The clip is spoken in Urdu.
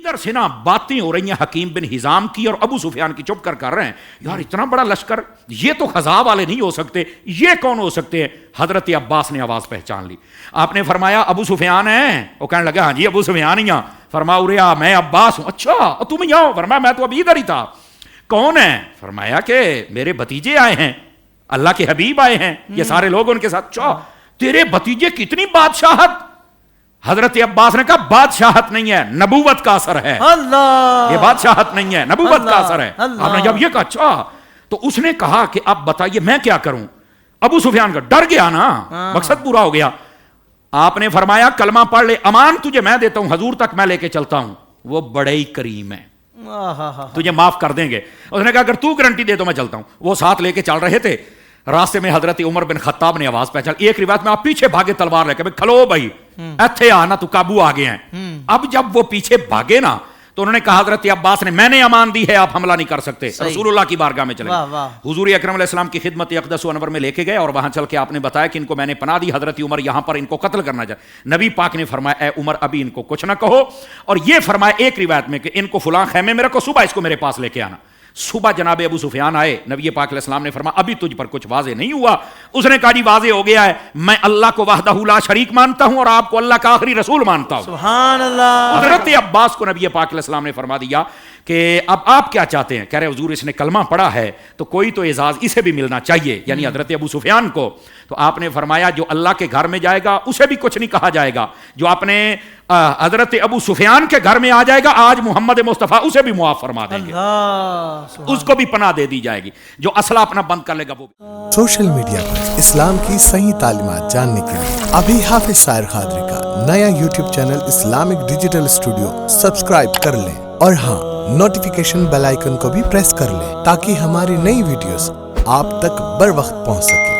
ادھر سے نا باتیں ہو رہی ہیں حکیم بن حزام کی اور ابو سفیان کی، چپ کر رہے ہیں یار اتنا بڑا لشکر، یہ تو خزاں والے نہیں ہو سکتے، یہ کون ہو سکتے ہیں؟ حضرت عباس نے آواز پہچان لی. آپ نے فرمایا ابو سفیان ہیں؟ وہ کہنے لگا ہاں جی ابو سفیان ہی. فرمایا ارے میں عباس ہوں. اچھا تم یہاں ہو؟ فرمایا میں تو ابھی ادھر ہی تھا. کون ہے؟ فرمایا کہ میرے بھتیجے آئے ہیں، اللہ کے حبیب آئے ہیں، یہ سارے لوگ ان کے ساتھ. اچھا تیرے بھتیجے کتنی بادشاہت. حضرت عباس نے کہا بادشاہت نہیں ہے، نبوت کا اثر ہے. اللہ، یہ بادشاہت نہیں ہے، نبوت کا اثر ہے. آپ نے جب یہ کہا اچھا تو اس نے کہا کہ اب بتائیے میں کیا کروں. ابو سفیان کا ڈر گیا نا، مقصد پورا ہو گیا. آپ نے فرمایا کلمہ پڑھ لے، امان تجھے میں دیتا ہوں، حضور تک میں لے کے چلتا ہوں، وہ بڑے ہی کریم ہیں، تجھے معاف کر دیں گے. اس نے کہا اگر تو گارنٹی دے تو میں چلتا ہوں. وہ ساتھ لے کے چل رہے تھے. راستے میں حضرت عمر بن خطاب نے آواز پہچان. ایک روایت میں آپ پیچھے بھاگے تلوار لے کے، کھلو بھائی ایتھے آنا تو قابو آ گئے ہیں. اب جب وہ پیچھے بھاگے نا تو انہوں نے کہا حضرت عباس نے میں نے امان دی ہے، آپ حملہ نہیں کر سکتے. رسول اللہ کی بارگاہ میں چلے، حضور اکرم علیہ السلام کی خدمت اقدس و انور میں لے کے گئے اور وہاں چل کے آپ نے بتایا کہ ان کو میں نے پناہ دی، حضرت عمر یہاں پر ان کو قتل کرنا چاہے. نبی پاک نے فرمایا اے عمر ابھی ان کو کچھ نہ کہو، اور یہ فرمایا ایک روایت میں کہ ان کو فلاں خیمے میں رکھو، صبح اس کو میرے پاس لے کے آنا. صبح جناب ابو سفیان آئے، نبی پاک علیہ السلام نے فرمایا ابھی تجھ پر کچھ واضح نہیں ہوا. اس نے کہا جی واضح ہو گیا ہے، میں اللہ کو وحدہ لا شریک مانتا ہوں اور آپ کو اللہ کا آخری رسول مانتا ہوں. سبحان اللہ. حضرت عباس کو نبی پاک علیہ السلام نے فرما دیا کہ اب آپ کیا چاہتے ہیں؟ کہہ رہے حضور اس نے کلمہ پڑھا ہے تو کوئی تو اعزاز اسے بھی ملنا چاہیے، یعنی حضرت ابو سفیان کو. تو آپ نے فرمایا جو اللہ کے گھر میں جائے گا اسے بھی کچھ نہیں کہا جائے گا، جو اپنے حضرت ابو سفیان کے گھر میں آ جائے گا آج محمد مصطفیٰ اسے بھی معاف فرما دیں گے، اس کو بھی پناہ دے دی جائے گی. جو اسلحہ اپنا بند کر لے گا وہ. سوشل میڈیا پر اسلام کی صحیح تعلیمات جاننے کے لیے ابھی حافظ سائر قادری کا نیا YouTube channel Islamic digital studio subscribe کر لیں، اور ہاں نوٹیفیکیشن بیل آئیکن کو بھی پریس کر لیں تاکہ ہماری نئی ویڈیوز آپ تک بر وقت پہنچ سکے.